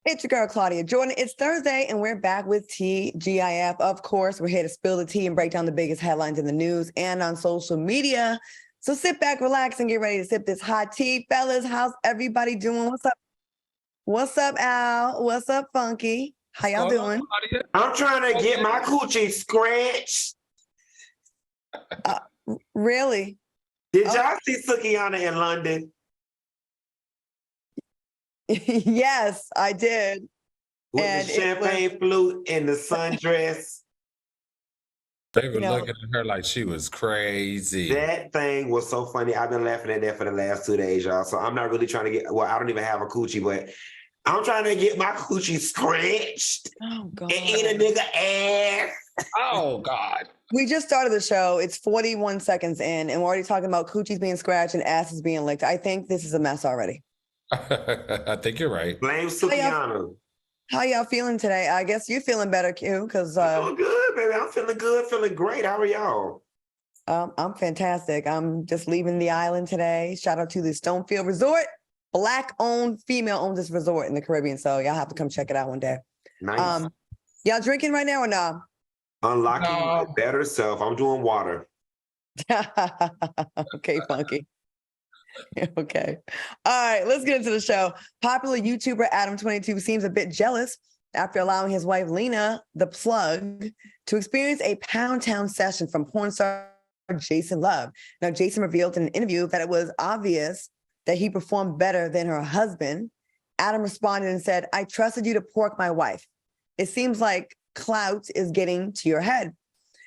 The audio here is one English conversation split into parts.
It's your girl, Claudia Jordan. It's Thursday, and we're back with TGIF. Of course, we're here to spill the tea and break down the biggest headlines in the news and on social media. So sit back, relax, and get ready to sip this hot tea. Fellas, how's everybody doing? What's up? What's up, Al? What's up, Funky? How y'all doing? I'm trying to get my coochie scratched. Really? Did y'all see Sukiana in London? Yes, I did. With the champagne flute and the sundress. They were looking at her like she was crazy. That thing was so funny. I've been laughing at that for the last 2 days, y'all. So I'm not really trying to get, well, I don't even have a coochie, but I'm trying to get my coochie scratched and eat a nigga ass. Oh, God. We just started the show. It's 41 seconds in, and we're already talking about coochies being scratched and asses being licked. I think this is a mess already. I think you're right. Blame Sukiana. How y'all feeling today? I guess you're feeling better, Q, because I'm good, baby. I'm feeling good, feeling great. How are y'all? I'm fantastic. I'm just leaving the island today. Shout out to the Stonefield Resort. Black-owned, female-owned this resort in the Caribbean. So y'all have to come check it out one day. Nice. Y'all drinking right now or no? Unlocking my better self. I'm doing water. Okay, Funky. Okay. All right, let's get into the show. Popular YouTuber Adam22 seems a bit jealous after allowing his wife, Lena, the plug, to experience a Pound Town session from porn star Jason Love. Now, Jason revealed in an interview that it was obvious that he performed better than her husband. Adam responded and said, "I trusted you to pork my wife. It seems like clout is getting to your head.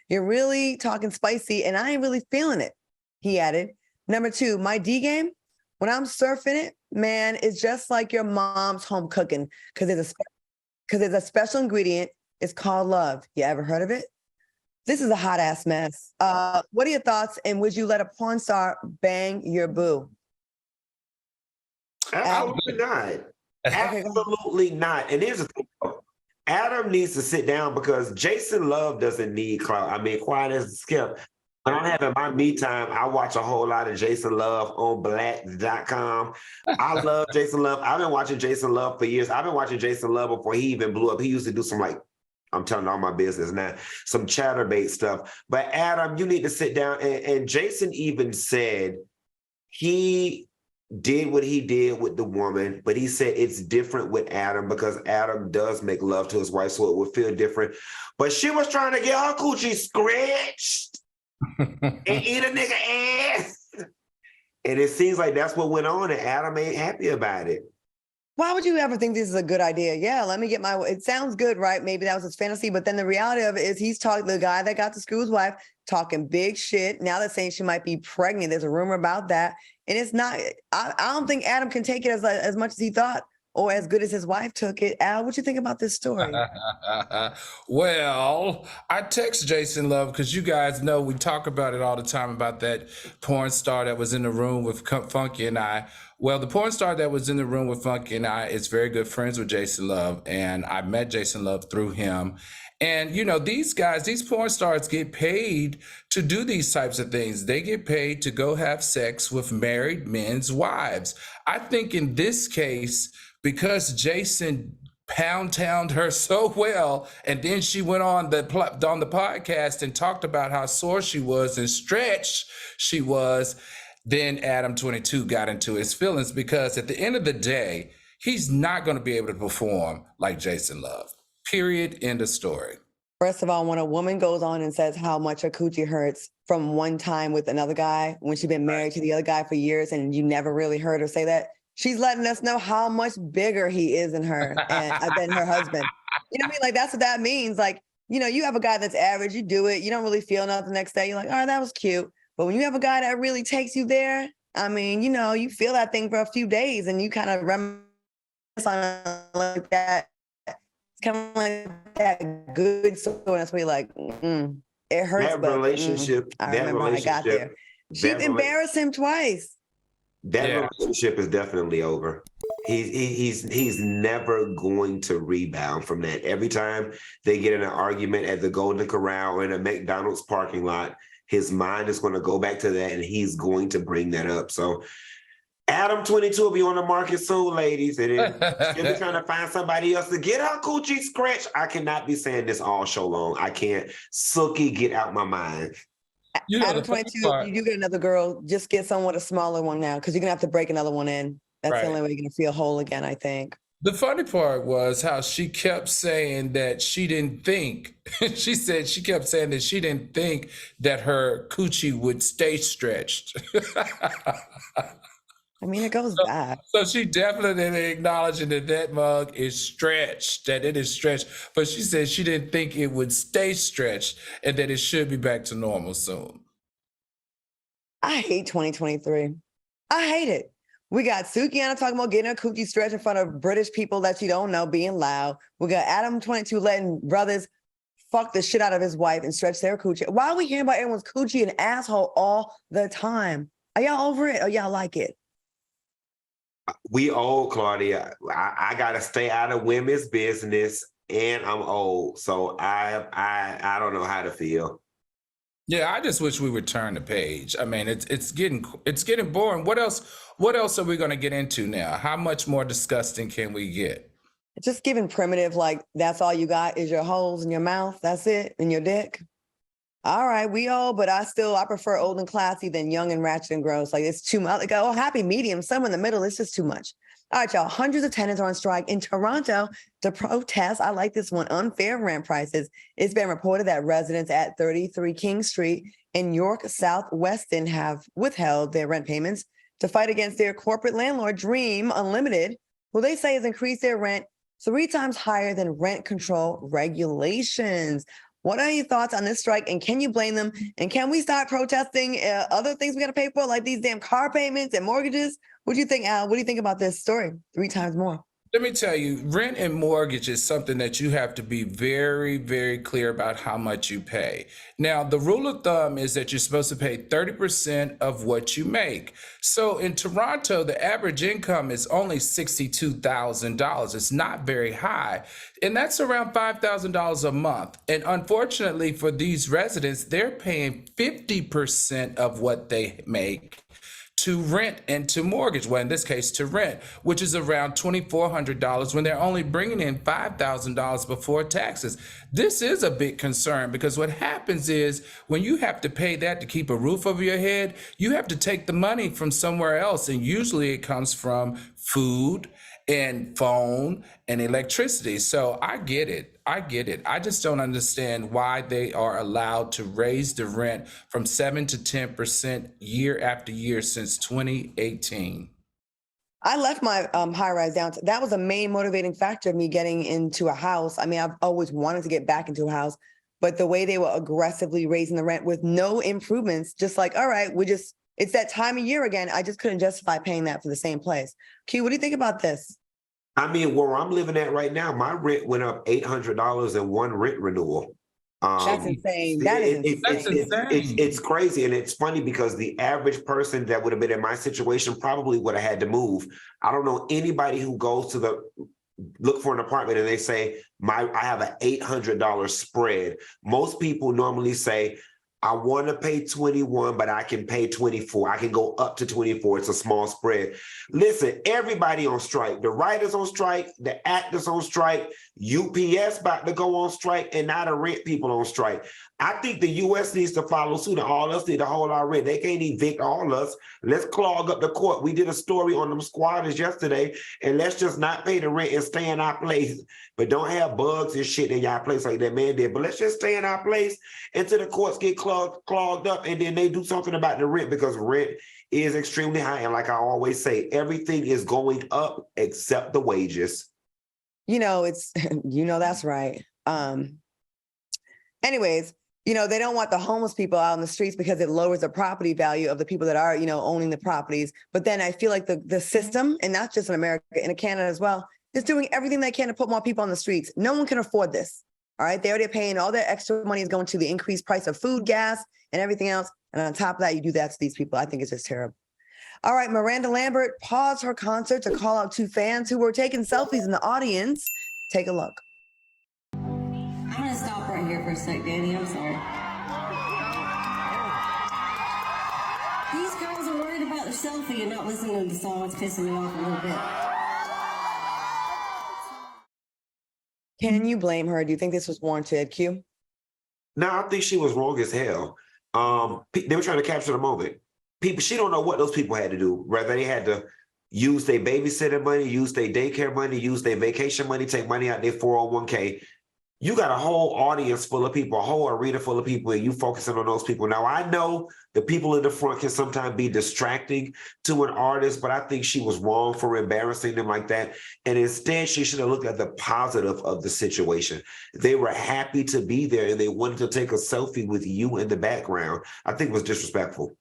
You're really talking spicy, and I ain't really feeling it," he added. Number 2, my D game, when I'm surfing it, man, it's just like your mom's home cooking because there's a special ingredient. It's called love. You ever heard of it? This is a hot ass mess. What are your thoughts? And would you let a porn star bang your boo? Absolutely not. Absolutely not. And here's the thing. Adam needs to sit down because Jason Love doesn't need clout. I mean, quiet as Skip. When I'm having my me time, I watch a whole lot of Jason Love on black.com. I love Jason Love. I've been watching Jason Love for years. I've been watching Jason Love before he even blew up. He used to do some I'm telling all my business now, some chatterbait stuff. But Adam, you need to sit down. And Jason even said he did what he did with the woman, but he said it's different with Adam because Adam does make love to his wife, so it would feel different. But she was trying to get her coochie scratched and eat a nigga ass. And it seems like that's what went on, and Adam ain't happy about it. Why would you ever think this is a good idea? Yeah, let me get it sounds good, right? Maybe that was his fantasy, but then the reality of it is he's talking, the guy that got to screw his wife, talking big shit. Now they're saying she might be pregnant. There's a rumor about that. And it's not, I don't think Adam can take it as much as he thought or as good as his wife took it. Al, what you think about this story? Well, I text Jason Love because you guys know we talk about it all the time about that porn star that was in the room with Funky and I. Well, the porn star that was in the room with Funky and I is very good friends with Jason Love, and I met Jason Love through him. And, you know, these guys, these porn stars get paid to do these types of things. They get paid to go have sex with married men's wives. I think in this case, because Jason pound-towned her so well, and then she went on the podcast and talked about how sore she was and stretched she was, then Adam22 got into his feelings because at the end of the day, he's not going to be able to perform like Jason Love. Period. End of story. First of all, when a woman goes on and says how much her coochie hurts from one time with another guy, when she's been married to the other guy for years and you never really heard her say that, she's letting us know how much bigger he is than her and than her husband. You know what I mean? Like, that's what that means. Like, you know, you have a guy that's average, you do it, you don't really feel nothing the next day. You're like, all right, that was cute. But when you have a guy that really takes you there, I mean, you know, you feel that thing for a few days and you kind of reminisce on it like that. It's kind of like that good story. That's where you're like, it hurts. That relationship, I remember how I got there. She embarrassed him twice. That relationship is definitely over. He's never going to rebound from that. Every time they get in an argument at the Golden Corral or in a McDonald's parking lot, his mind is going to go back to that and he's going to bring that up. So Adam22 will be on the market soon, ladies. And she'll be trying to find somebody else to get her coochie scratched. I cannot be saying this all show long. I can't. Sookie, get out my mind. You know, Adam22, if you do get another girl, just get someone with a smaller one now, because you're going to have to break another one in. That's the only way you're going to feel whole again, I think. The funny part was how she kept saying that she didn't think. She kept saying that she didn't think that her coochie would stay stretched. I mean, it goes back. So she definitely acknowledging that mug is stretched, that it is stretched. But she said she didn't think it would stay stretched and that it should be back to normal soon. I hate 2023. I hate it. We got Sukiana talking about getting her coochie stretched in front of British people that you don't know, being loud. We got Adam22 letting brothers fuck the shit out of his wife and stretch their coochie. Why are we hearing about everyone's coochie and asshole all the time? Are y'all over it or y'all like it? We old, Claudia. I gotta stay out of women's business, and I'm old, so I don't know how to feel. Yeah, I just wish we would turn the page. I mean, it's getting boring. What else are we going to get into now? How much more disgusting can we get? Just giving primitive, like that's all you got is your holes in your mouth. That's it, and your dick. All right, we old, but I prefer old and classy than young and ratchet and gross. Like it's too much. Like, oh, happy medium, somewhere in the middle. It's just too much. All right, y'all. Hundreds of tenants are on strike in Toronto to protest. I like this one. Unfair rent prices. It's been reported that residents at 33 King Street in York Southweston have withheld their rent payments to fight against their corporate landlord, Dream Unlimited, who they say has increased their rent 3 times higher than rent control regulations. What are your thoughts on this strike, and can you blame them? And can we start protesting other things we got to pay for, like these damn car payments and mortgages? What do you think, Al? What do you think about this story? 3 times more. Let me tell you, rent and mortgage is something that you have to be very, very clear about how much you pay. Now, the rule of thumb is that you're supposed to pay 30% of what you make. So in Toronto, the average income is only $62,000. It's not very high. And that's around $5,000 a month. And unfortunately for these residents, they're paying 50% of what they make to rent and to mortgage, well, in this case, to rent, which is around $2,400 when they're only bringing in $5,000 before taxes. This is a big concern because what happens is when you have to pay that to keep a roof over your head, you have to take the money from somewhere else. And usually it comes from food and phone and electricity. So I get it. I just don't understand why they are allowed to raise the rent from 7 to 10% year after year since 2018. I left my high-rise downtown. That was a main motivating factor of me getting into a house. I mean, I've always wanted to get back into a house, but the way they were aggressively raising the rent with no improvements, just like, all right, it's that time of year again. I just couldn't justify paying that for the same place. Q, what do you think about this? I mean, where I'm living at right now, my rent went up $800 in one rent renewal. That's insane. That is insane. It's crazy. And it's funny because the average person that would have been in my situation probably would have had to move. I don't know anybody who goes to look for an apartment and they say, I have an $800 spread. Most people normally say, I want to pay 21, but I can pay 24. I can go up to 24. It's a small spread. Listen, everybody on strike. The writers on strike, the actors on strike, UPS about to go on strike, and now the rent people on strike. I think the U.S. needs to follow suit, and all us need to hold our rent. They can't evict all us. Let's clog up the court. We did a story on them squatters yesterday, and let's just not pay the rent and stay in our place. But don't have bugs and shit in y'all place like that man did. But let's just stay in our place until the courts get clogged up, and then they do something about the rent, because rent is extremely high. And like I always say, everything is going up except the wages. That's right. Anyways, they don't want the homeless people out in the streets because it lowers the property value of the people that are, owning the properties. But then I feel like the system, and not just in America, in Canada as well, is doing everything they can to put more people on the streets. No one can afford this. All right. They're already paying, all their extra money is going to the increased price of food, gas, and everything else. And on top of that, you do that to these people. I think it's just terrible. All right. Miranda Lambert paused her concert to call out 2 fans who were taking selfies in the audience. Take a look. I'm going to stop right here for a sec, Danny. I'm sorry. These girls are worried about their selfie and not listening to the song. It's pissing me off a little bit. Can you blame her? Do you think this was warranted, Q? No, I think she was wrong as hell. They were trying to capture the moment. People, she don't know what those people had to do. Whether they had to use their babysitter money, use their daycare money, use their vacation money, take money out their 401k. You got a whole audience full of people, a whole arena full of people, and you focusing on those people. Now, I know the people in the front can sometimes be distracting to an artist, but I think she was wrong for embarrassing them like that. And instead, she should have looked at the positive of the situation. They were happy to be there, and they wanted to take a selfie with you in the background. I think it was disrespectful.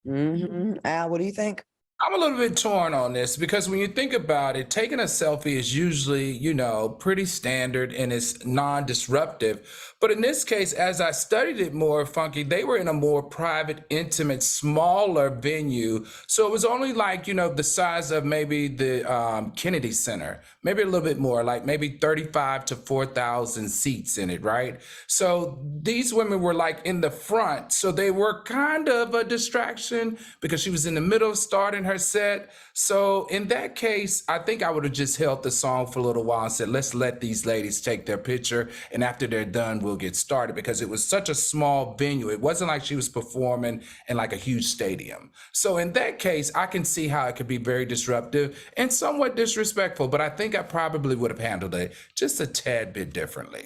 Al, what do you think? I'm a little bit torn on this because when you think about it, taking a selfie is usually, you know, pretty standard and it's non-disruptive. But in this case, as I studied it more, Funky, they were in a more private, intimate, smaller venue. So it was only like, you know, the size of maybe the Kennedy Center, maybe a little bit more, like maybe 35 to 4,000 seats in it, right? So these women were like in the front. So they were kind of a distraction because she was in the middle starting her set. So in that case, I think I would have just held the song for a little while and said, let's let these ladies take their picture. And after they're done, we'll get started, because it was such a small venue. It wasn't like she was performing in like a huge stadium. So in that case, I can see how it could be very disruptive and somewhat disrespectful, but I think I probably would have handled it just a tad bit differently.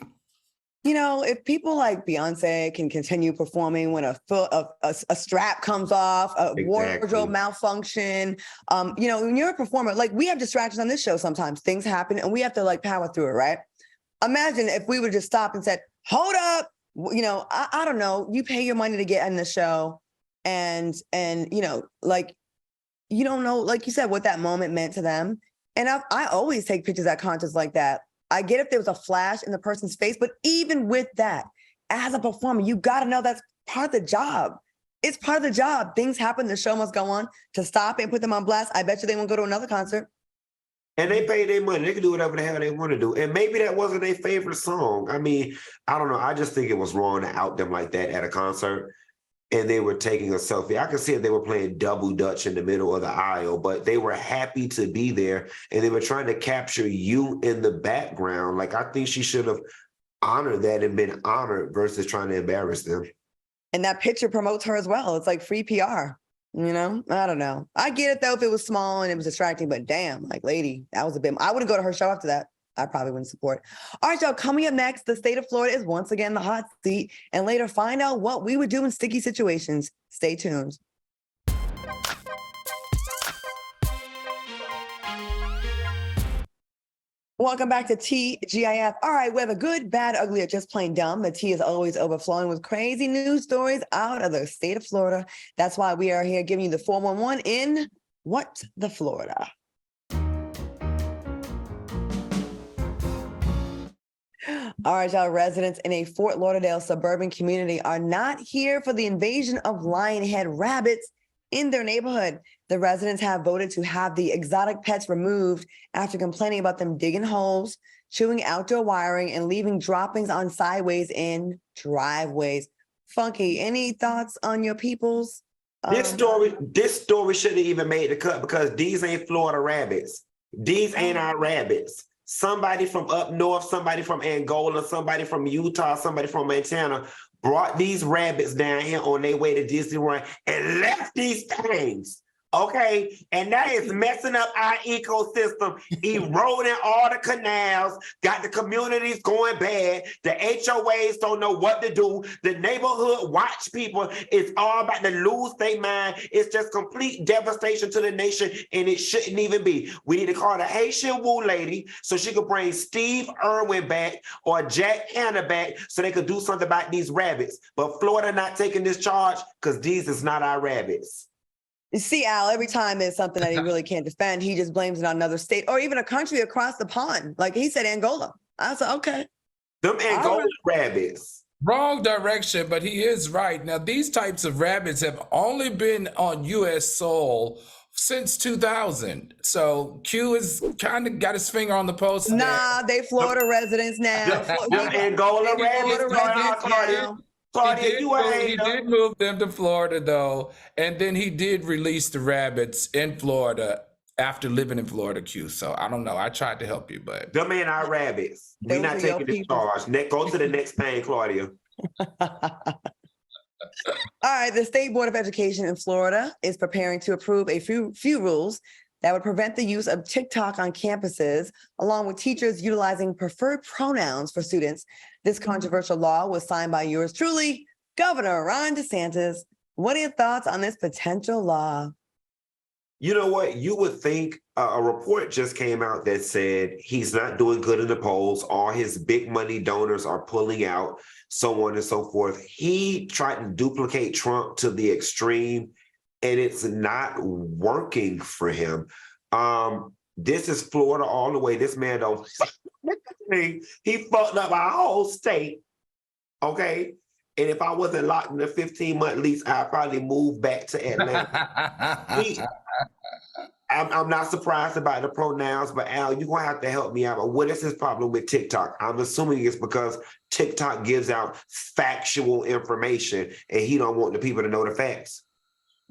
You know, if people like Beyonce can continue performing when a strap comes off, a wardrobe malfunction, you know, when you're a performer, like we have distractions on this show sometimes. Things happen and we have to like power through it, right? Imagine if we would just stop and said, hold up, you know, I don't know, you pay your money to get in the show and you know, like, you don't know, like you said, what that moment meant to them. And I always take pictures at concerts like that. I get if there was a flash in the person's face, but even with that, as a performer, you got to know that's part of the job. It's part of the job. Things happen. The show must go on. To stop and put them on blast, I bet you they won't go to another concert. And they pay their money. They can do whatever the hell they want to do. And maybe that wasn't their favorite song. I mean, I don't know. I just think it was wrong to out them like that at a concert. And they were taking a selfie. I could see if they were playing double dutch in the middle of the aisle, but they were happy to be there and they were trying to capture you in the background. Like, I think she should have honored that and been honored versus trying to embarrass them. And that picture promotes her as well. It's like free PR, you know? I don't know. I get it though if it was small and it was distracting, but damn, like lady, that was a bit, I wouldn't go to her show after that. I probably wouldn't support. All right, y'all, coming up next, the state of Florida is once again the hot seat, and later find out what we would do in sticky situations. Stay tuned. Welcome back to TGIF. All right, whether good, bad, ugly, or just plain dumb, the tea is always overflowing with crazy news stories out of the state of Florida. That's why we are here giving you the 411 in What the Florida. All right, y'all, residents in a Fort Lauderdale suburban community are not here for the invasion of lionhead rabbits in their neighborhood. The residents have voted to have the exotic pets removed after complaining about them digging holes, chewing outdoor wiring, and leaving droppings on sideways in driveways. Funky, any thoughts on your peoples? This story shouldn't have even made the cut because these ain't Florida rabbits. These ain't our rabbits. Somebody from up north, somebody from Angola, somebody from Utah, somebody from Montana brought these rabbits down here on their way to Disney World and left these things. Okay, and that is messing up our ecosystem, eroding all the canals, got the communities going bad. The HOAs don't know what to do. The neighborhood watch people is all about to lose their mind. It's just complete devastation to the nation, and it shouldn't even be. We need to call the Haitian Woo lady so she could bring Steve Irwin back or Jack Hanna back so they could do something about these rabbits. But Florida not taking this charge because these is not our rabbits. You see, Al, every time there's something that he really can't defend, he just blames it on another state or even a country across the pond. Like he said, Angola. I said, okay. Them Angola rabbits. Wrong direction, but he is right. Now, these types of rabbits have only been on U.S. soil since 2000. So Q has kind of got his finger on the pulse. Nah, they Florida residents now. Them Angola rabbits. Florida residents now. Claudia, you a He hater. did move them to Florida though, and then he did release the rabbits in Florida after living in Florida, Q. So I don't know. I tried to help you, but Them ain't our rabbits. We Those not are your taking this people. charge. Go to the next thing, Claudia. All right, the State Board of Education in Florida is preparing to approve a few rules that would prevent the use of TikTok on campuses, along with teachers utilizing preferred pronouns for students. This controversial law was signed by yours truly, Governor Ron DeSantis. What are your thoughts on this potential law? You know what? You would think a report just came out that said he's not doing good in the polls. All his big money donors are pulling out, so on and so forth. He tried to duplicate Trump to the extreme, and it's not working for him. This is Florida all the way. This man don't. He fucked up our whole state. Okay. And if I wasn't locked in a 15-month lease, I'd probably move back to Atlanta. I'm not surprised about the pronouns, but Al, you're gonna have to help me out. But what is his problem with TikTok? I'm assuming it's because TikTok gives out factual information and he don't want the people to know the facts.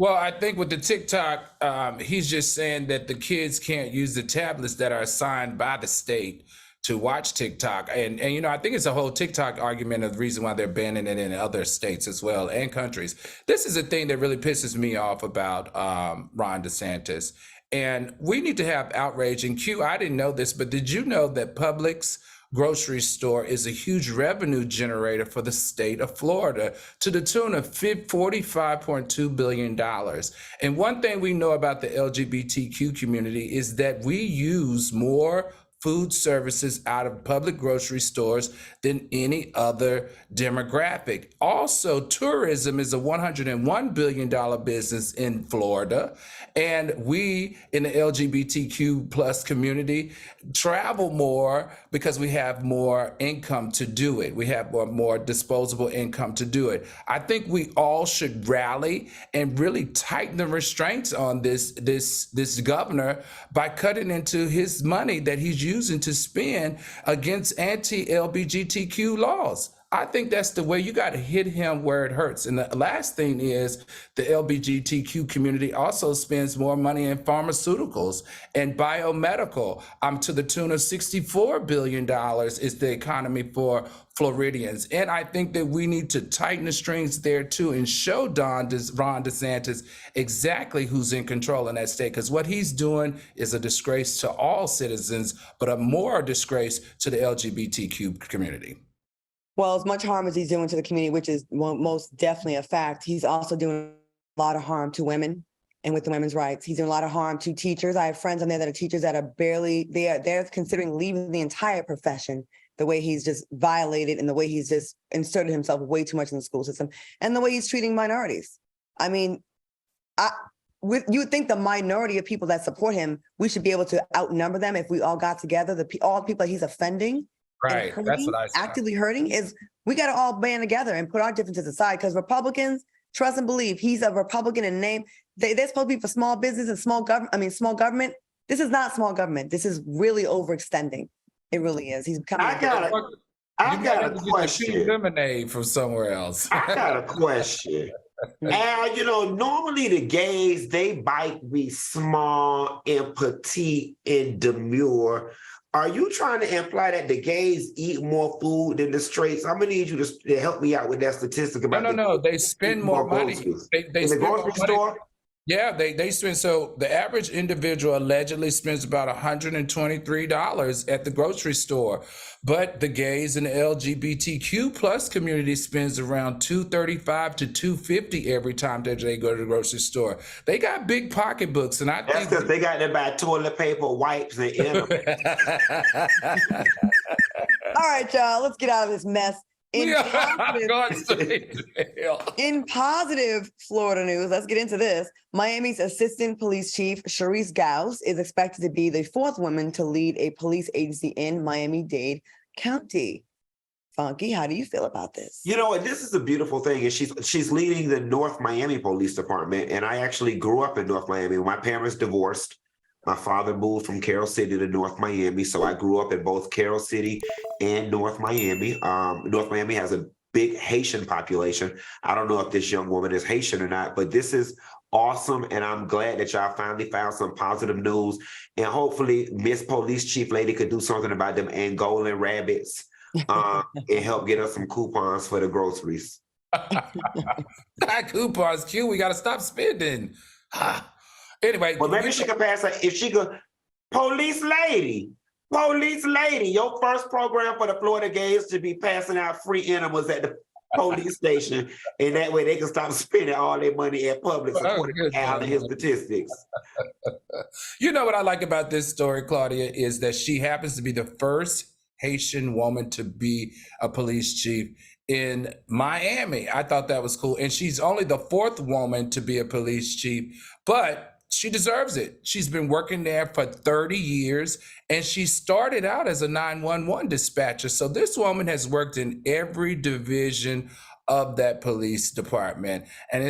well, I think with the TikTok, he's just saying that the kids can't use the tablets that are assigned by the state to watch TikTok. And you know, I think it's a whole TikTok argument of the reason why they're banning it in other states as well and countries. This is a thing that really pisses me off about Ron DeSantis. And we need to have outrage. And Q, I didn't know this, but did you know that Publix grocery store is a huge revenue generator for the state of Florida to the tune of $45.2 billion. And one thing we know about the LGBTQ community is that we use more food services out of public grocery stores than any other demographic. Also, tourism is a $101 billion business in Florida. And we in the LGBTQ plus community travel more because we have more income to do it. We have more disposable income to do it. I think we all should rally and really tighten the restraints on this governor by cutting into his money that he's using to spend against anti-LGBTQ laws. I think that's the way. You got to hit him where it hurts. And the last thing is the LGBTQ community also spends more money in pharmaceuticals and biomedical. To the tune of $64 billion is the economy for Floridians. And I think that we need to tighten the strings there too and show Ron DeSantis exactly who's in control in that state. Because what he's doing is a disgrace to all citizens, but a more disgrace to the LGBTQ community. Well, as much harm as he's doing to the community, which is most definitely a fact, he's also doing a lot of harm to women and with the women's rights. He's doing a lot of harm to teachers. I have friends on there that are teachers that are they're considering leaving the entire profession, the way he's just violated and the way he's just inserted himself way too much in the school system and the way he's treating minorities. I mean, you would think the minority of people that support him, we should be able to outnumber them if we all got together. All the people that he's offending, right? That's what I said. Actively hurting is we got to all band together and put our differences aside, because Republicans, trust and believe, he's a Republican in name. They're supposed to be for small business and small government. This is not small government. This is really overextending. It really is. He's becoming. I got a question. Lemonade from somewhere else. I got a question. Al, you know, normally the gays, they might be small and petite and demure. Are you trying to imply that the gays eat more food than the straights? I'm gonna need you to help me out with that statistic about. No. They spend more money. They in the grocery store. Yeah, they spend. So the average individual allegedly spends about $123 at the grocery store, but the gays and the LGBTQ plus community spends around $235 to $250 every time that they go to the grocery store. They got big pocketbooks, and I think that's because they got to buy toilet paper, wipes, and enema. All right, y'all, let's get out of this mess. In positive Florida news, let's get into this. Miami's Assistant Police Chief, Charisse Gauss, is expected to be the fourth woman to lead a police agency in Miami-Dade County. Funky, how do you feel about this? You know, this is a beautiful thing. And she's leading the North Miami Police Department. And I actually grew up in North Miami. My parents divorced. My father moved from Carroll City to North Miami. So I grew up in both Carroll City and North Miami. North Miami has a big Haitian population. I don't know if this young woman is Haitian or not, but this is awesome. And I'm glad that y'all finally found some positive news. And hopefully Miss Police Chief Lady could do something about them Angolan rabbits and help get us some coupons for the groceries. Not coupons, Q. We got to stop spending. Anyway. Well, maybe she could pass her, if she could, police lady, your first program for the Florida gays should be passing out free animals at the police station, and that way they can stop spending all their money at Publix, according to Al and his statistics. You know what I like about this story, Claudia, is that she happens to be the first Haitian woman to be a police chief in Miami. I thought that was cool. And she's only the fourth woman to be a police chief, but she deserves it. She's been working there for 30 years, and she started out as a 911 dispatcher. So this woman has worked in every division of that police department. And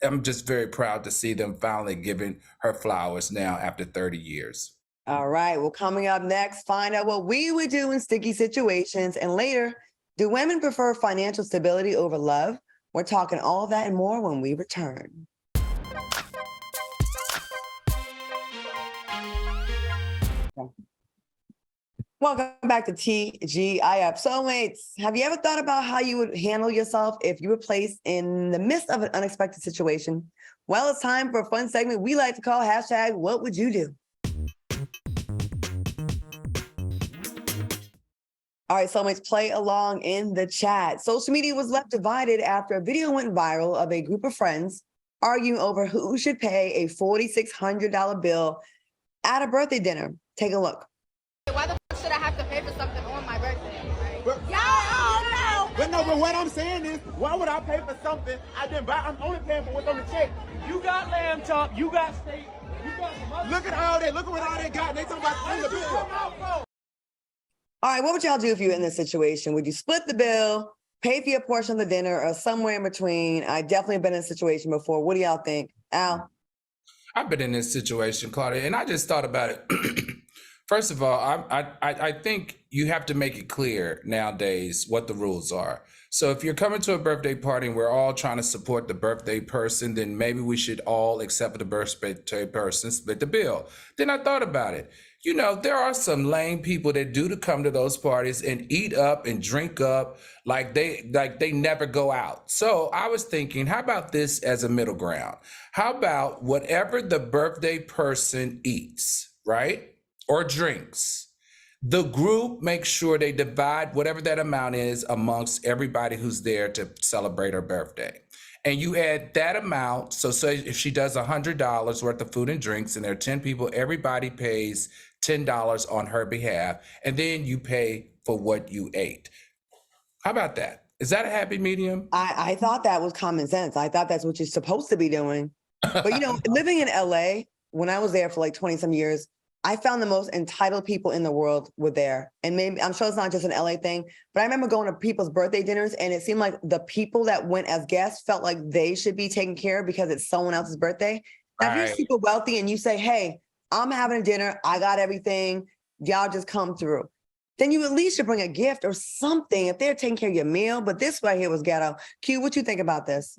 I'm just very proud to see them finally giving her flowers now after 30 years. All right. Well, coming up next, find out what we would do in sticky situations. And later, do women prefer financial stability over love? We're talking all that and more when we return. Welcome back to TGIF. Soulmates, have you ever thought about how you would handle yourself if you were placed in the midst of an unexpected situation? Well, it's time for a fun segment we like to call hashtag What Would You Do? All right, soulmates, play along in the chat. Social media was left divided after a video went viral of a group of friends arguing over who should pay a $4,600 bill at a birthday dinner. Take a look. Why the fuck should I have to pay for something on my birthday? But what I'm saying is, why would I pay for something I didn't buy? I'm only paying for what's on the check. You got lamb chop, you got steak, you got some other. Look at all that. Look at what all they got. They talking about the bill. All right, what would y'all do if you were in this situation? Would you split the bill, pay for your portion of the dinner, or somewhere in between? I definitely been in a situation before. What do y'all think? Al? I've been in this situation, Claudia, and I just thought about it. First of all, I think you have to make it clear nowadays what the rules are. So if you're coming to a birthday party and we're all trying to support the birthday person, then maybe we should all, except for the birthday person, split the bill. Then I thought about it. You know, there are some lame people that do to come to those parties and eat up and drink up like they never go out. So I was thinking, how about this as a middle ground? How about whatever the birthday person eats, right? Or drinks, the group makes sure they divide whatever that amount is amongst everybody who's there to celebrate her birthday. And you add that amount. So say if she does $100 worth of food and drinks and there are 10 people, everybody pays $10 on her behalf. And then you pay for what you ate. How about that? Is that a happy medium? I thought that was common sense. I thought that's what you're supposed to be doing. But, you know, living in LA, when I was there for like 20 some years, I found the most entitled people in the world were there. And maybe, I'm sure it's not just an LA thing, but I remember going to people's birthday dinners and it seemed like the people that went as guests felt like they should be taken care of because it's someone else's birthday. Now, if you're super wealthy and you say, hey, I'm having a dinner, I got everything, y'all just come through. Then you at least should bring a gift or something if they're taking care of your meal. But this right here was ghetto. Q, what you think about this?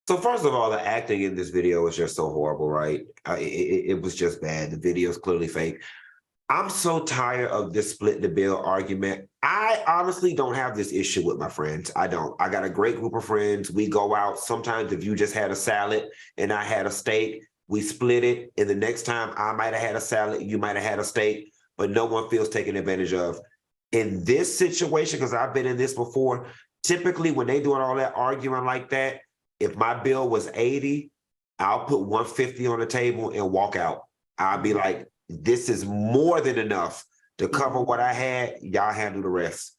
So first of all, the acting in this video was just so horrible, right? It was just bad. The video is clearly fake. I'm so tired of this split the bill argument. I honestly don't have this issue with my friends. I don't. I got a great group of friends. We go out. Sometimes if you just had a salad and I had a steak, we split it. And the next time I might have had a salad, you might have had a steak, but no one feels taken advantage of. In this situation, because I've been in this before, typically when they doing all that arguing like that, if my bill was 80, I'll put 150 on the table and walk out. I'll be like, this is more than enough to cover what I had. Y'all handle the rest.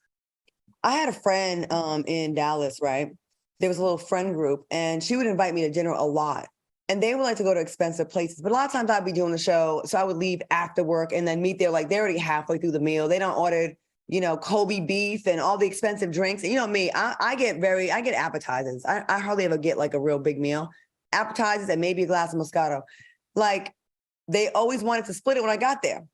I had a friend in Dallas, right? There was a little friend group and she would invite me to dinner a lot. And they would like to go to expensive places. But a lot of times I'd be doing the show. So I would leave after work and then meet there. Like they're already halfway through the meal. They don't order, you know, Kobe beef and all the expensive drinks. And you know me, I get appetizers. I hardly ever get like a real big meal. Appetizers and maybe a glass of Moscato. Like they always wanted to split it when I got there.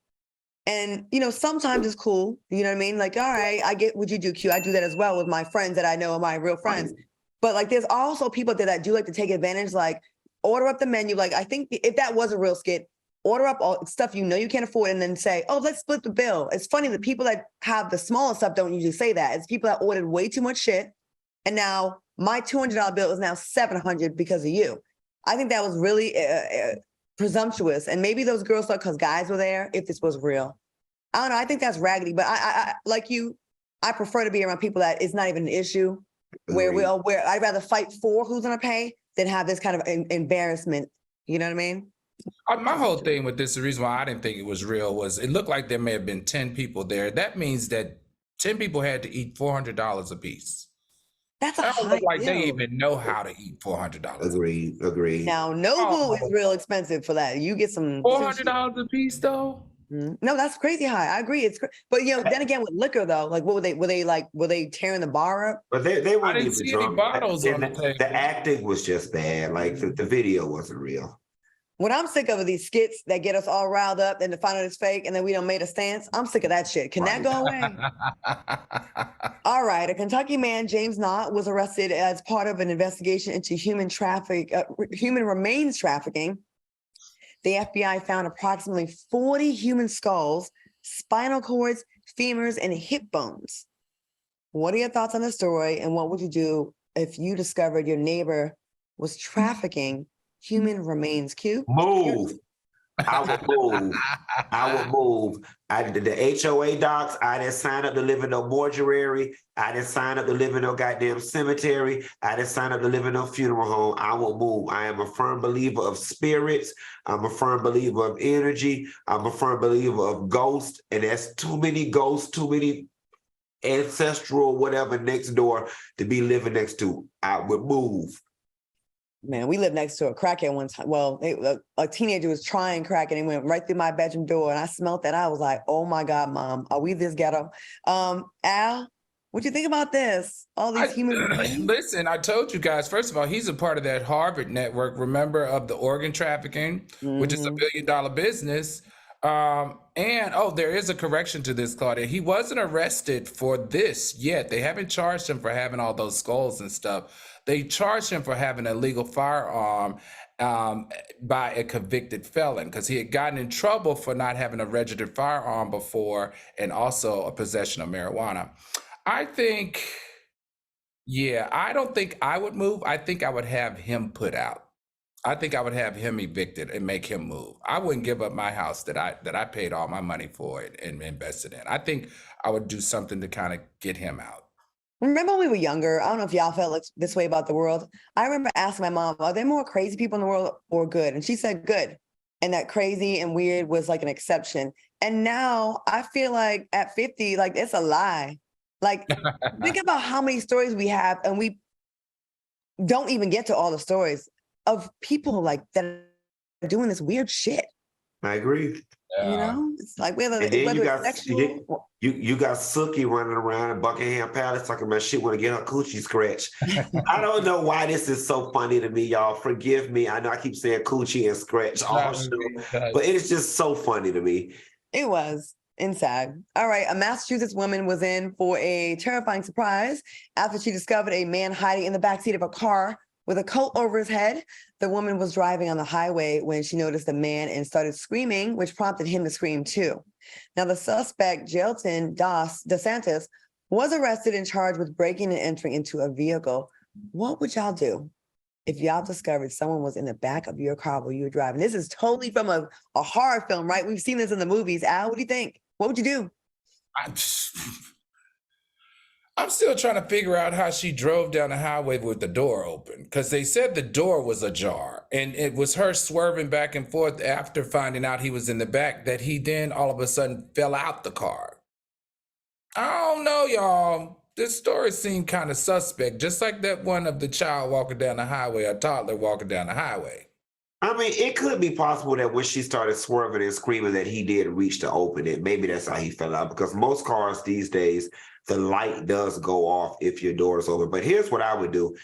And, you know, sometimes it's cool. You know what I mean? Like, all right, I get what you do, Q. I do that as well with my friends that I know are my real friends. But like, there's also people that do like to take advantage, like order up the menu. Like, I think if that was a real skit, order up all stuff you know you can't afford and then say, oh, let's split the bill. It's funny that people that have the smaller stuff don't usually say that. It's people that ordered way too much shit. And now my $200 bill is now $700 because of you. I think that was really presumptuous. And maybe those girls thought because guys were there, if this was real. I don't know. I think that's raggedy. But I like you, I prefer to be around people that it's not even an issue. Where I'd rather fight for who's going to pay than have this kind of embarrassment. You know what I mean? My whole thing with this, the reason why I didn't think it was real was it looked like there may have been 10 people there. That means that 10 people had to eat $400 a piece. That's a I don't high look like bill. they even know how to eat $400. Agreed. Now, Nobu is real expensive for that. You get some $400 a piece though. No, that's crazy high. I agree. But you know, then again, with liquor though, like what were they tearing the bar up? But they I weren't didn't even see drunk. any bottles on the table. The acting was just bad. Like the video wasn't real. What I'm sick of are these skits that get us all riled up and to find out it's fake and then we don't made a stance. I'm sick of that shit. Can that go away? All right. A Kentucky man, James Knott, was arrested as part of an investigation into human remains trafficking. The FBI found approximately 40 human skulls, spinal cords, femurs, and hip bones. What are your thoughts on the story? And what would you do if you discovered your neighbor was trafficking human remains? Q? Move. I would move. The HOA docs, I didn't sign up to live in no mortuary. I didn't sign up to live in no goddamn cemetery. I didn't sign up to live in no funeral home. I will move. I am a firm believer of spirits. I'm a firm believer of energy. I'm a firm believer of ghosts. And there's too many ghosts, too many ancestral whatever next door to be living next to. I would move. Man, we lived next to a crackhead one time. Well, a teenager was trying crack and he went right through my bedroom door and I smelled that. I was like, oh my God, Mom, are we this ghetto? Al, what do you think about this? All these human Listen, I told you guys, first of all, he's a part of that Harvard network, remember, of the organ trafficking, which is $1 billion business. There is a correction to this, Claudia. He wasn't arrested for this yet. They haven't charged him for having all those skulls and stuff. They charged him for having a legal firearm by a convicted felon because he had gotten in trouble for not having a registered firearm before and also a possession of marijuana. I don't think I would move. I think I would have him put out. I think I would have him evicted and make him move. I wouldn't give up my house that I paid all my money for it and invested in. I think I would do something to kind of get him out. Remember when we were younger? I don't know if y'all felt like this way about the world. I remember asking my mom, are there more crazy people in the world or good? And she said good. And that crazy and weird was like an exception. And now I feel like at 50, like it's a lie. Like think about how many stories we have and we don't even get to all the stories of people like that are doing this weird shit. I agree. You know, it's like whether you got sexual. You got Sookie running around in Buckingham Palace talking about shit want to get her coochie scratched. I don't know why this is so funny to me, y'all. Forgive me. I know I keep saying coochie and scratch all show, but it is just so funny to me. It was inside. All right, a Massachusetts woman was in for a terrifying surprise after she discovered a man hiding in the backseat of a car with a coat over his head. The woman was driving on the highway when she noticed the man and started screaming, which prompted him to scream too. Now, the suspect, Jelton DeSantis, was arrested and charged with breaking and entering into a vehicle. What would y'all do if y'all discovered someone was in the back of your car while you were driving? This is totally from a horror film, right? We've seen this in the movies. Al, what do you think? What would you do? I'm still trying to figure out how she drove down the highway with the door open because they said the door was ajar and it was her swerving back and forth after finding out he was in the back that he then all of a sudden fell out the car. I don't know, y'all. This story seemed kind of suspect, just like that one of the child walking down the highway, a toddler walking down the highway. I mean, it could be possible that when she started swerving and screaming that he did reach to open it. Maybe that's how he fell out because most cars these days, the light does go off if your door is open. But here's what I would do.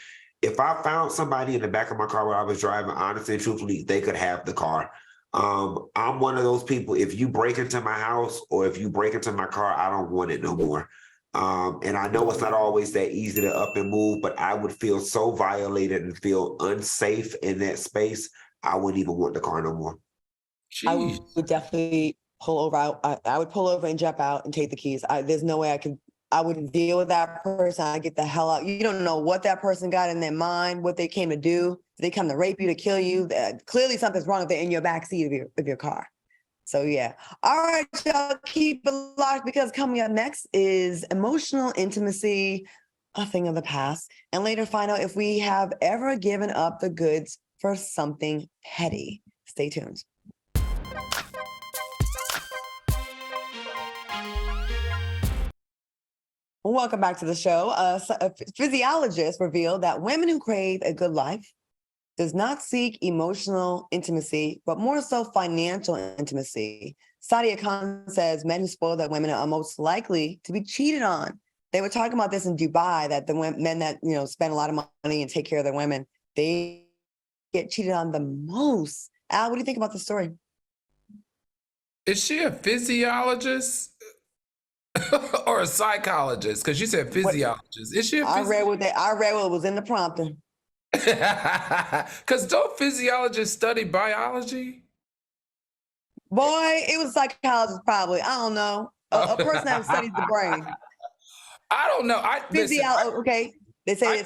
If I found somebody in the back of my car while I was driving, honestly and truthfully, they could have the car. I'm one of those people, if you break into my house or if you break into my car, I don't want it no more. And I know it's not always that easy to up and move, but I would feel so violated and feel unsafe in that space. I wouldn't even want the car no more. I Jeez. would definitely pull over. I would pull over and jump out and take the keys. There's no way I wouldn't deal with that person. I get the hell out. You don't know what that person got in their mind, what they came to do. Did they come to rape you, to kill you? Clearly something's wrong if they're in your backseat of your car. So yeah. All right, y'all, keep it locked because coming up next is emotional intimacy, a thing of the past. And later find out if we have ever given up the goods for something petty. Stay tuned. Welcome back to the show. A physiologist revealed that women who crave a good life does not seek emotional intimacy, but more so financial intimacy. Sadia Khan says men who spoil their women are most likely to be cheated on. They were talking about this in Dubai, that the men that spend a lot of money and take care of their women, they get cheated on the most. Al, what do you think about the story? Is she a physiologist or a psychologist? Because you said physiologist. Is she a I read what was in the prompter. Because don't physiologists study biology? Boy, it was psychologist probably. I don't know. A person that studies the brain. I don't know. Okay. They say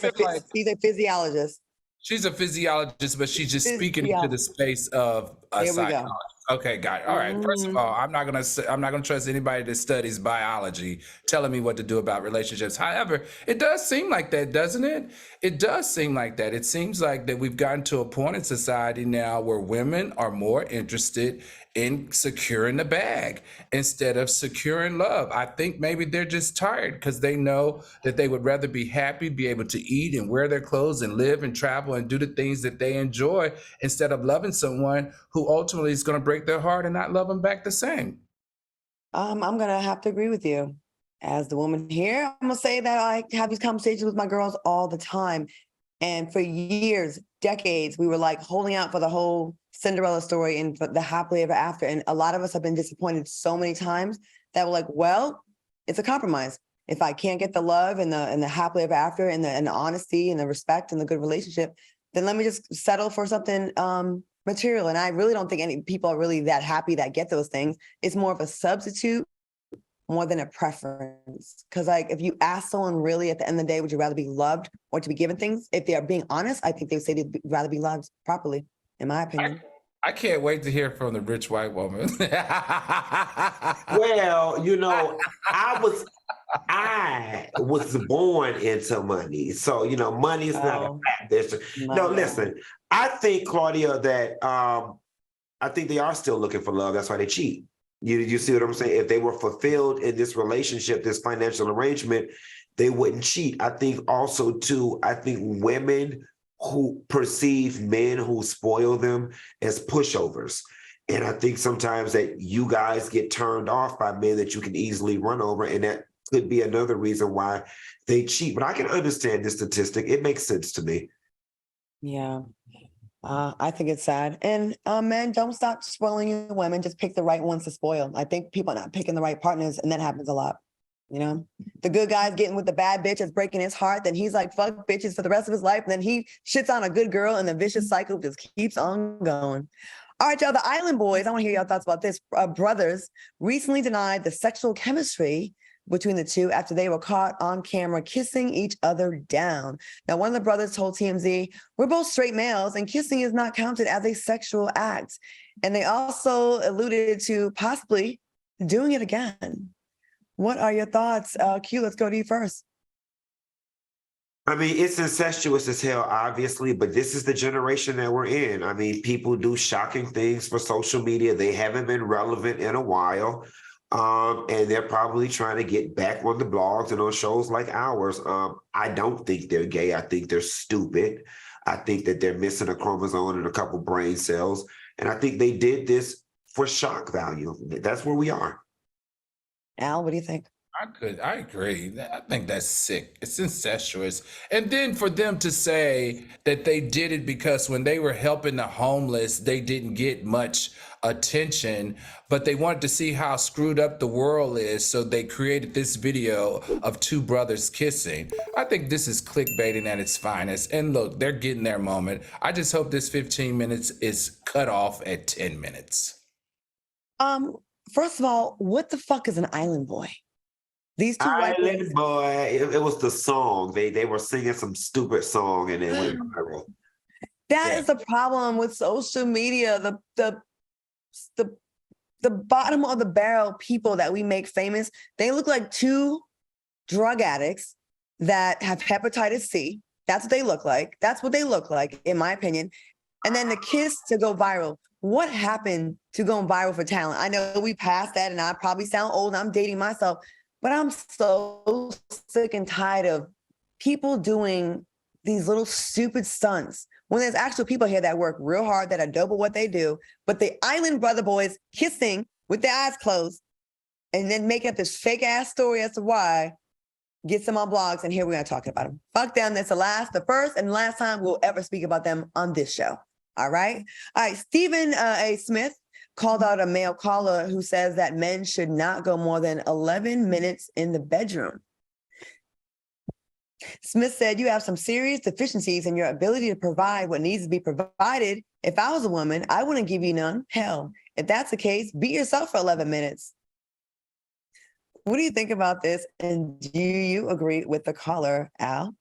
she's a physiologist. She's a physiologist, but she's just speaking to the space of a psychologist. Okay, got it. All right. First of all, I'm not gonna trust anybody that studies biology telling me what to do about relationships. However, it does seem like that, doesn't it? It does seem like that. It seems like that we've gotten to a point in society now where women are more interested in securing the bag instead of securing love. I think maybe they're just tired because they know that they would rather be happy, be able to eat and wear their clothes and live and travel and do the things that they enjoy instead of loving someone who ultimately is going to break their heart and not love them back the same. I'm going to have to agree with you. As the woman here, I'm going to say that I have these conversations with my girls all the time. And for years, decades, we were like holding out for the whole Cinderella story and for the happily ever after. And a lot of us have been disappointed so many times that we're like, well, it's a compromise. If I can't get the love and the happily ever after and the honesty and the respect and the good relationship, then let me just settle for something material. And I really don't think any people are really that happy that get those things. It's more of a substitute more than a preference. Because like if you ask someone really at the end of the day, would you rather be loved or to be given things? If they are being honest, I think they would say they'd rather be loved properly, in my opinion. I can't wait to hear from the rich white woman. Well, I was born into money. So, money is not a fact. No, listen, I think, Claudia, that I think they are still looking for love. That's why they cheat. You see what I'm saying? If they were fulfilled in this relationship, this financial arrangement, they wouldn't cheat. I think also, too, women who perceive men who spoil them as pushovers. And I think sometimes that you guys get turned off by men that you can easily run over. And that could be another reason why they cheat. But I can understand this statistic. It makes sense to me. Yeah. I think it's sad. And men, don't stop spoiling your women. Just pick the right ones to spoil. I think people are not picking the right partners, and that happens a lot. The good guy's getting with the bad bitch that's breaking his heart. Then he's like, fuck bitches for the rest of his life. And then he shits on a good girl, and the vicious cycle just keeps on going. All right, y'all, the Island Boys, I want to hear y'all thoughts about this. Brothers recently denied the sexual chemistry between the two after they were caught on camera kissing each other down. Now, one of the brothers told TMZ, we're both straight males and kissing is not counted as a sexual act. And they also alluded to possibly doing it again. What are your thoughts? Q, let's go to you first. I mean, it's incestuous as hell, obviously, but this is the generation that we're in. I mean, people do shocking things for social media. They haven't been relevant in a while. And they're probably trying to get back on the blogs and on shows like ours. I don't think they're gay. I think they're stupid. I think that they're missing a chromosome and a couple brain cells. And I think they did this for shock value. That's where we are. Al, what do you think? I agree. I think that's sick. It's incestuous. And then for them to say that they did it because when they were helping the homeless, they didn't get much attention, but they wanted to see how screwed up the world is, so they created this video of two brothers kissing. I think this is clickbaiting at its finest. And look, they're getting their moment. I just hope this 15 minutes is cut off at 10 minutes. First of all, what the fuck is an island boy? These two white boys. Island boy. It was the song. They were singing some stupid song and it went viral. That is the problem with social media. The bottom of the barrel people that we make famous, they look like two drug addicts that have hepatitis C. That's what they look like. That's what they look like, in my opinion. And then the kiss to go viral. What happened to going viral for talent? I know we passed that, and I probably sound old, and I'm dating myself, but I'm so sick and tired of people doing these little stupid stunts when there's actual people here that work real hard, that are dope at what they do. But the Island Brother boys kissing with their eyes closed and then making up this fake ass story as to why gets them on blogs. And here we are talking about them. Fuck them. That's the first and last time we'll ever speak about them on this show. All right. All right. Stephen A. Smith called out a male caller who says that men should not go more than 11 minutes in the bedroom. Smith said, you have some serious deficiencies in your ability to provide what needs to be provided. If I was a woman, I wouldn't give you none. Hell, if that's the case, beat yourself for 11 minutes. What do you think about this? And do you agree with the caller, Al?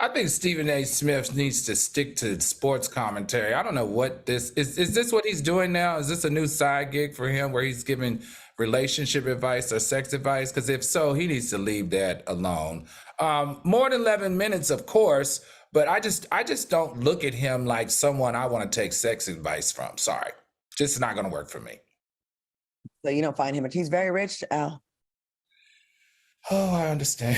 I think Stephen A. Smith needs to stick to sports commentary. I don't know what this is. Is this what he's doing now? Is this a new side gig for him where he's giving relationship advice or sex advice? Because if so, he needs to leave that alone. More than 11 minutes, of course, but I just don't look at him like someone I want to take sex advice from. Sorry, just not going to work for me. So you don't find him, but he's very rich, Al. Oh, I understand.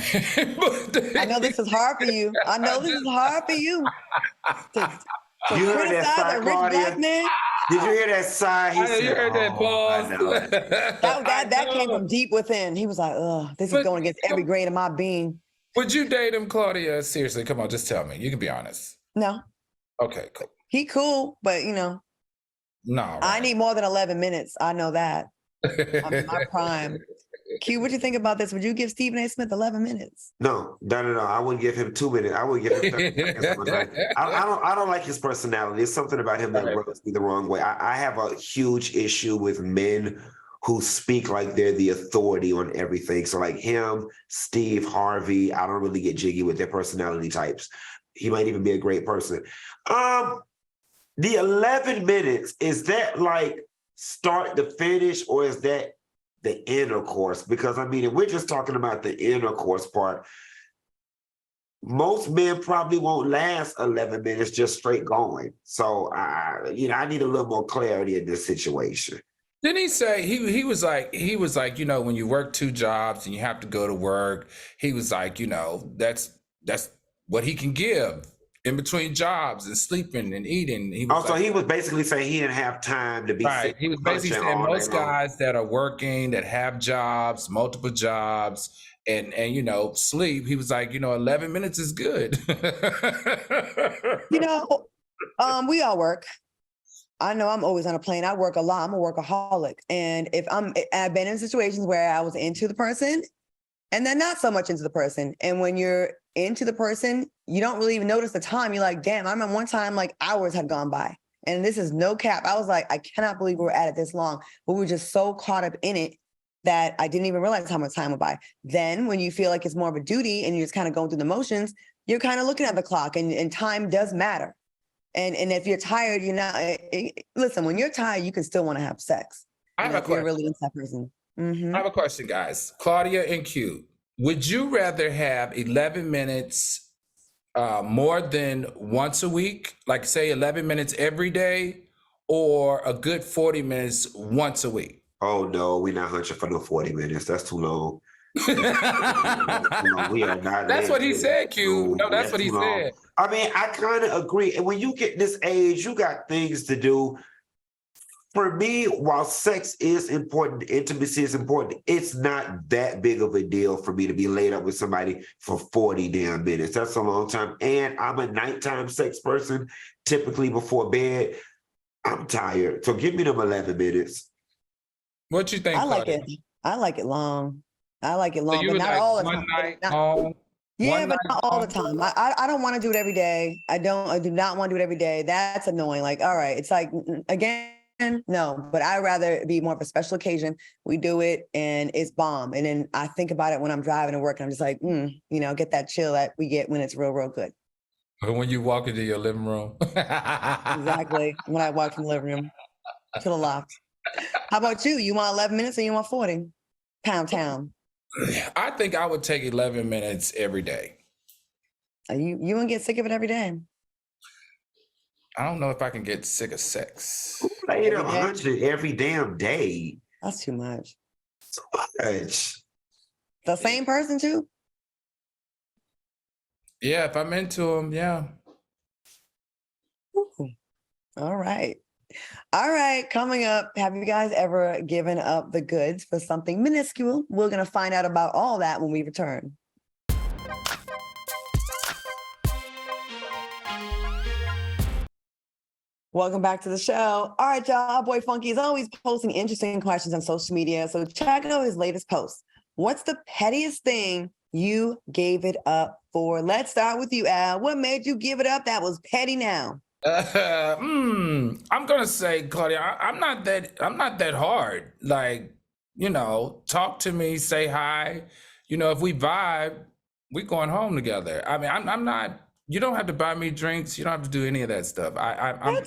I know this is hard for you. I know this is hard for you. You heard that sigh, Claudia? Did you hear that sigh? You heard that pause? That came from deep within. He was like, ugh, this is going against every grain of my being. Would you date him, Claudia? Seriously, come on, just tell me. You can be honest. No. Okay, cool. He cool, but No. Right. I need more than 11 minutes. I know that. I'm in my prime. Q, what do you think about this? Would you give Stephen A. Smith 11 minutes? No. I wouldn't give him 2 minutes. I would give him 30 seconds. I don't like his personality. There's something about him that rubs me the wrong way. I have a huge issue with men who speak like they're the authority on everything. So like him, Steve Harvey, I don't really get jiggy with their personality types. He might even be a great person. The 11 minutes, is that like start to finish, or is that the intercourse? Because I mean, if we're just talking about the intercourse part, most men probably won't last 11 minutes just straight going. So I need a little more clarity in this situation. Didn't he say he was like, when you work 2 jobs and you have to go to work, he was like, that's what he can give in between jobs and sleeping and eating. He was basically saying he didn't have time to be right. He was basically saying most guys that are working, that have jobs, multiple jobs, and sleep. He was like, 11 minutes is good. We all work. I know I'm always on a plane. I work a lot. I'm a workaholic. And I've been in situations where I was into the person and then not so much into the person. And when you're into the person, you don't really even notice the time. You're like, damn, I remember one time like hours had gone by. And this is no cap. I was like, I cannot believe we were at it this long. But we were just so caught up in it that I didn't even realize how much time went by. Then when you feel like it's more of a duty and you're just kind of going through the motions, you're kind of looking at the clock, and time does matter. And if you're tired, you're not. Listen, when you're tired, you can still want to have sex. I have a question. You're really into that person. Mm-hmm. I have a question, guys. Claudia and Q, would you rather have 11 minutes more than once a week, like say 11 minutes every day, or a good 40 minutes once a week? Oh no, we're not hunching for no 40 minutes. That's too long. We are not. That's what he said, Q. No, that's what he said. I mean, I kind of agree. And when you get this age, you got things to do. For me, while sex is important, intimacy is important, it's not that big of a deal for me to be laid up with somebody for 40 damn minutes. That's a long time. And I'm a nighttime sex person, typically before bed. I'm tired. So give me them 11 minutes. What you think, I like Claudia? it. I like it long. I like it So long, you but would not like all the one time. night Not- long? yeah, One but night not all the long? time. I don't want to do it every day. I do not want to do it every day. That's annoying. Like, all right, it's like again, no. But I'd rather it be more of a special occasion. We do it and it's bomb. And then I think about it when I'm driving to work, and I'm just like, get that chill that we get when it's real, real good. When you walk into your living room. Exactly. When I walk from the living room to the loft. How about you? You want 11 minutes or you want 40? Pound town. I think I would take 11 minutes every day. You won't get sick of it every day. I don't know if I can get sick of sex. Played Every day? 100 every damn day. That's too much. So much. The same person too? Yeah, if I'm into them, yeah. Ooh. All right. All right. Coming up, have you guys ever given up the goods for something minuscule? We're going to find out about all that when we return. Welcome back to the show. All right, y'all. Our boy Funky is always posting interesting questions on social media. So check out his latest post. What's the pettiest thing you gave it up for? Let's start with you, Al. What made you give it up that was petty now? I'm gonna say, Claudia, I'm not that hard. Like, talk to me, say hi. If we vibe, we going home together. I mean, I'm not. You don't have to buy me drinks. You don't have to do any of that stuff. I'm.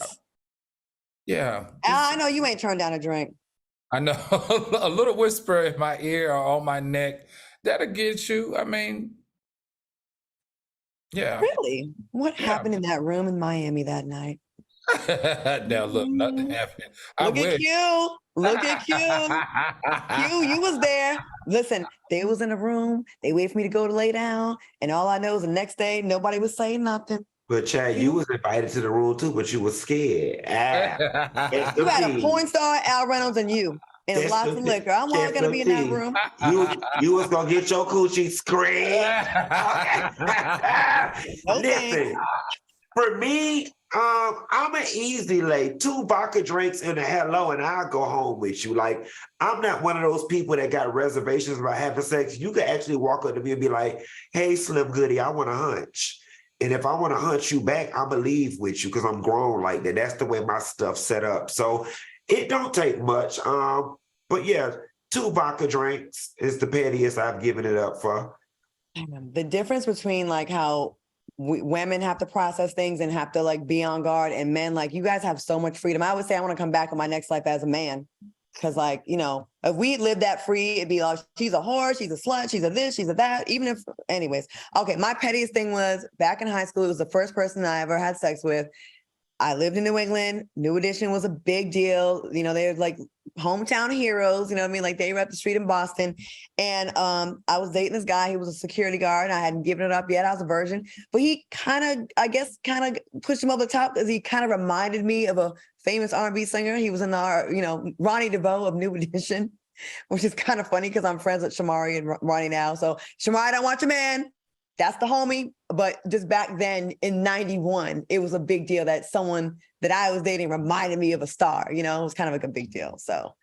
Yeah. Al, I know you ain't turned down a drink. I know. A little whisper in my ear or on my neck, that'll get you. I mean, yeah. Really? What happened in that room in Miami that night? Now look, nothing happened. Look at Q. Look at Q. Q, you was there. Listen, they was in a room. They waited for me to go to lay down. And all I know is the next day, nobody was saying nothing. But Chad, you was invited to the room too, but you was scared. You had a porn star, Al Reynolds, and you. And That's lots the of liquor. I'm all gonna be in that room. You was gonna get your coochie scraped. Listen, for me, I'm an easy lay. 2 vodka drinks and a hello, and I'll go home with you. Like, I'm not one of those people that got reservations about having sex. You could actually walk up to me and be like, hey, Slim Goody, I want to hunch. And if I want to hunt you back, I'm going to leave with you because I'm grown like that. That's the way my stuff's set up. So it don't take much. But yeah, 2 vodka drinks is the pettiest I've given it up for. The difference between like how women have to process things and have to like be on guard, and men, like, you guys have so much freedom. I would say I want to come back in my next life as a man. Because, like, if we lived that free, it'd be like, she's a whore, she's a slut, she's a this, she's a that. Even if, anyways. Okay, my pettiest thing was back in high school, it was the first person I ever had sex with. I lived in New England. New Edition was a big deal. They were like hometown heroes, you know what I mean? Like, they were up the street in Boston. And I was dating this guy. He was a security guard. I hadn't given it up yet. I was a virgin. But he kind of pushed him over the top because he kind of reminded me of a famous R&B singer. He was in our, Ronnie DeVoe of New Edition, which is kind of funny because I'm friends with Shamari and Ronnie now. So Shamari, don't want your man. That's the homie. But just back then in 91, it was a big deal that someone that I was dating reminded me of a star. It was kind of like a big deal. So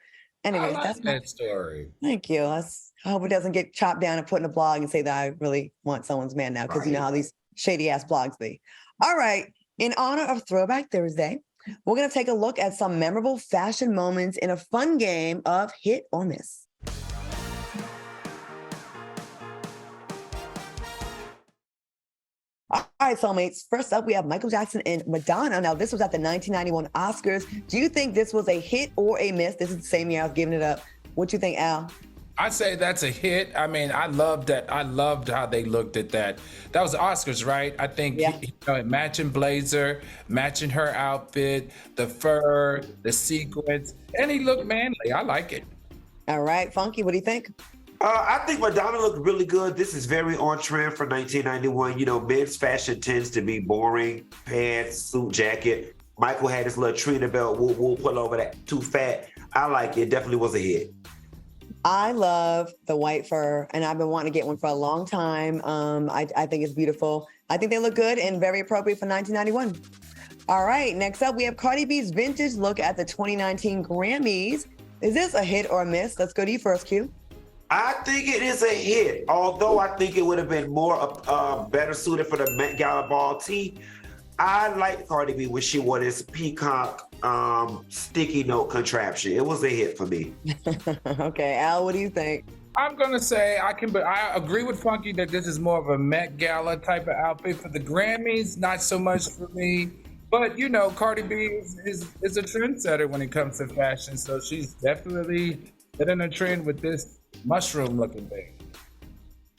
anyways, that's that story. Thank you. I hope it doesn't get chopped down and put in a blog and say that I really want someone's man now, because you know how these shady ass blogs be. All right. In honor of Throwback Thursday, we're going to take a look at some memorable fashion moments in a fun game of hit or miss. All right, soulmates. First up, we have Michael Jackson and Madonna. Now, this was at the 1991 Oscars. Do you think this was a hit or a miss? This is the same year I was giving it up. What you think, Al? I'd say that's a hit. I mean, I loved that. I loved how they looked at that. That was the Oscars, right? I think, matching blazer, matching her outfit, the fur, the sequins, and he looked manly. I like it. All right, Funky, what do you think? I think Madonna looked really good. This is very on trend for 1991. Men's fashion tends to be boring, pants, suit, jacket. Michael had his little treater belt. We'll pull over that. Too fat. I like it. Definitely was a hit. I love the white fur, and I've been wanting to get one for a long time. I think it's beautiful. I think they look good and very appropriate for 1991. All right, next up, we have Cardi B's vintage look at the 2019 Grammys. Is this a hit or a miss? Let's go to you first, Q. I think it is a hit, although I think it would have been more better suited for the Met Gala ball tee. I like Cardi B when she wore this peacock sticky note contraption. It was a hit for me. Okay, Al, what do you think? I'm gonna say I agree with Funky that this is more of a Met Gala type of outfit. For the Grammys, not so much for me. But you know, Cardi B is a trendsetter when it comes to fashion, so she's definitely setting a trend with this mushroom-looking thing.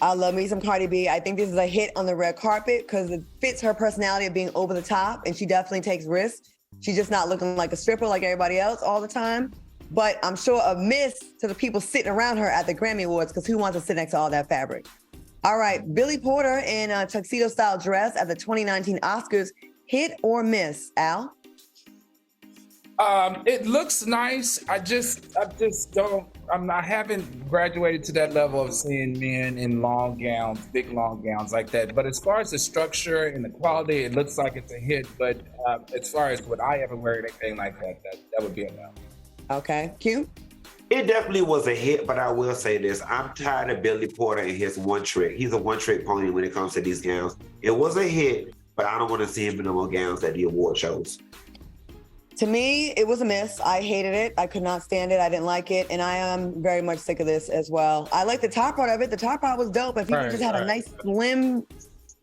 I love me some Cardi B. I think this is a hit on the red carpet because it fits her personality of being over the top, and she definitely takes risks. She's just not looking like a stripper like everybody else all the time. But I'm sure a miss to the people sitting around her at the Grammy Awards, because who wants to sit next to all that fabric? All right, Billy Porter in a tuxedo-style dress at the 2019 Oscars. Hit or miss, Al? It looks nice. I haven't graduated to that level of seeing men in long gowns, big long gowns like that. But as far as the structure and the quality, it looks like it's a hit. But as far as would I ever wear anything like that would be a no. Okay, Q? It definitely was a hit, but I will say this. I'm tired of Billy Porter and his one trick. He's a one-trick pony when it comes to these gowns. It was a hit, but I don't want to see him in no more gowns at the award shows. To me, it was a miss. I hated it. I could not stand it. I didn't like it. And I am very much sick of this as well. I like the top part of it. The top part was dope. If he just had a nice slim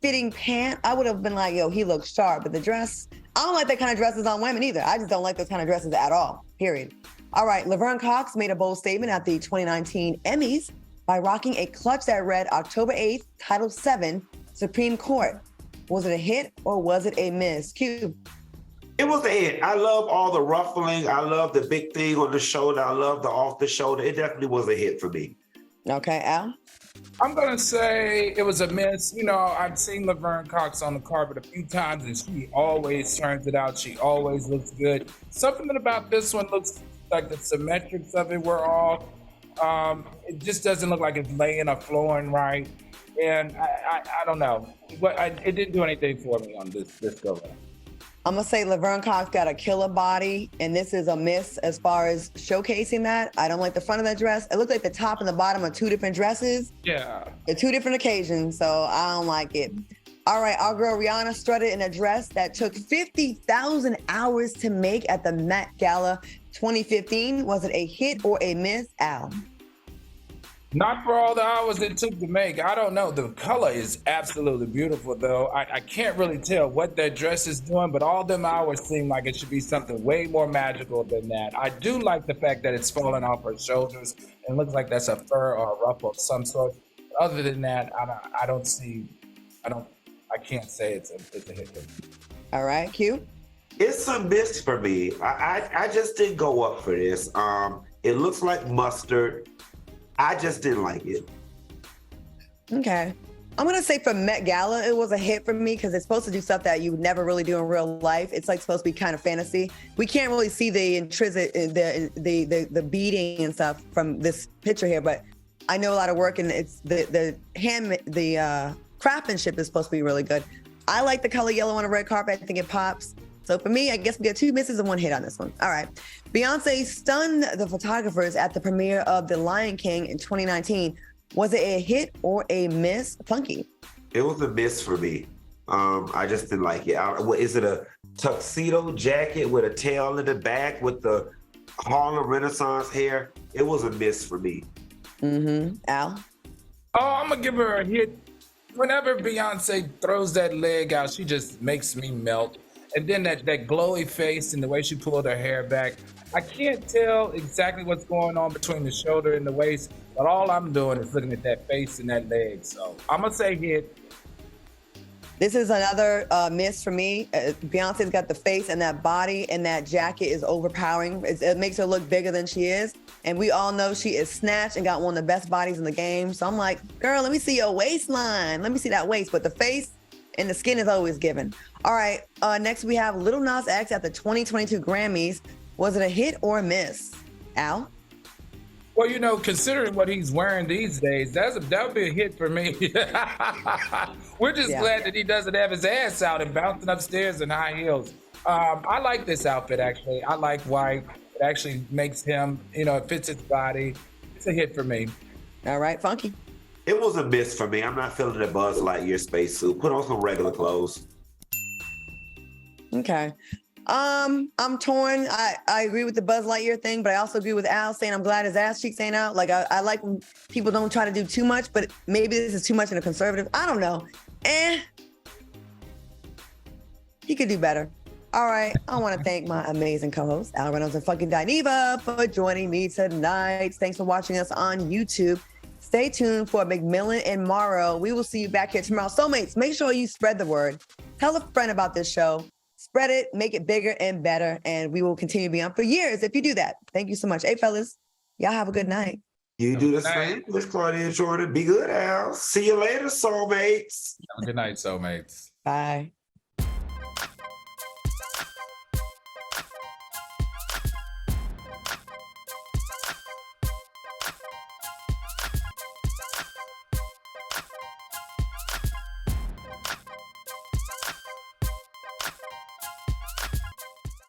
fitting pant, I would have been like, yo, he looks sharp. But the dress, I don't like that kind of dresses on women either. I just don't like those kind of dresses at all, period. All right, Laverne Cox made a bold statement at the 2019 Emmys by rocking a clutch that read October 8th, Title VII, Supreme Court. Was it a hit or was it a miss? Q. It was a hit. I love all the ruffling. I love the big thing on the shoulder. I love the off the shoulder. It definitely was a hit for me. Okay, Al? I'm gonna say it was a miss. You know, I've seen Laverne Cox on the carpet a few times and she always turns it out. She always looks good. Something about this one looks like the symmetrics of it were off. It just doesn't look like it's laying or flowing right. And I don't know. But it didn't do anything for me on this go around. I'm gonna say Laverne Cox got a killer body, and this is a miss as far as showcasing that. I don't like the front of that dress. It looked like the top and the bottom are two different dresses. Yeah. They're two different occasions, so I don't like it. All right, our girl Rihanna strutted in a dress that took 50,000 hours to make at the Met Gala 2015. Was it a hit or a miss, Al? Not for all the hours it took to make. I don't know. The color is absolutely beautiful, though. I can't really tell what that dress is doing, but all them hours seem like it should be something way more magical than that. I do like the fact that it's falling off her shoulders and looks like that's a fur or a ruffle of some sort. But other than that, I can't say it's a hit for me. All right, Q. It's a miss for me. I just didn't go up for this. It looks like mustard. I just didn't like it. Okay. I'm going to say for Met Gala, it was a hit for me because it's supposed to do stuff that you would never really do in real life. It's like supposed to be kind of fantasy. We can't really see the intrinsic, the beading and stuff from this picture here, but I know a lot of work and it's the craftsmanship is supposed to be really good. I like the color yellow on a red carpet. I think it pops. So for me, I guess we got two misses and one hit on this one. All right. Beyonce stunned the photographers at the premiere of The Lion King in 2019. Was it a hit or a miss? Funky. It was a miss for me. I just didn't like it. Is it a tuxedo jacket with a tail in the back with the Harlem Renaissance hair? It was a miss for me. Mm-hmm. Al? Oh, I'm going to give her a hit. Whenever Beyonce throws that leg out, she just makes me melt. And then that glowy face and the way she pulled her hair back. I can't tell exactly what's going on between the shoulder and the waist, but all I'm doing is looking at that face and that leg. So I'm going to say hit. This is another miss for me. Beyonce's got the face and that body, and that jacket is overpowering. It makes her look bigger than she is. And we all know she is snatched and got one of the best bodies in the game. So I'm like, girl, let me see your waistline. Let me see that waist. But the face and the skin is always given. All right, next we have Lil Nas X at the 2022 Grammys. Was it a hit or a miss? Al? Well, you know, considering what he's wearing these days, that would be a hit for me. We're just glad that he doesn't have his ass out and bouncing upstairs in high heels. I like this outfit, actually. I like white. It actually makes him, it fits his body. It's a hit for me. All right, Funky. It was a miss for me. I'm not feeling the Buzz Lightyear spacesuit. Put on some regular clothes. Okay. I'm torn. I agree with the Buzz Lightyear thing, but I also agree with Al saying I'm glad his ass cheeks ain't out. Like I like when people don't try to do too much, but maybe this is too much in a conservative. I don't know. He could do better. All right. I want to thank my amazing co-host, Al Reynolds and fucking Dineva, for joining me tonight. Thanks for watching us on YouTube. Stay tuned for McMillan and Morrow. We will see you back here tomorrow. Soulmates, make sure you spread the word. Tell a friend about this show. Spread it, make it bigger and better, and we will continue to be on for years if you do that. Thank you so much. Hey, fellas, y'all have a good night. You do the same, Miss Claudia and Jordan. Be good, Al. See you later, soulmates. Have a good night, soulmates. Bye.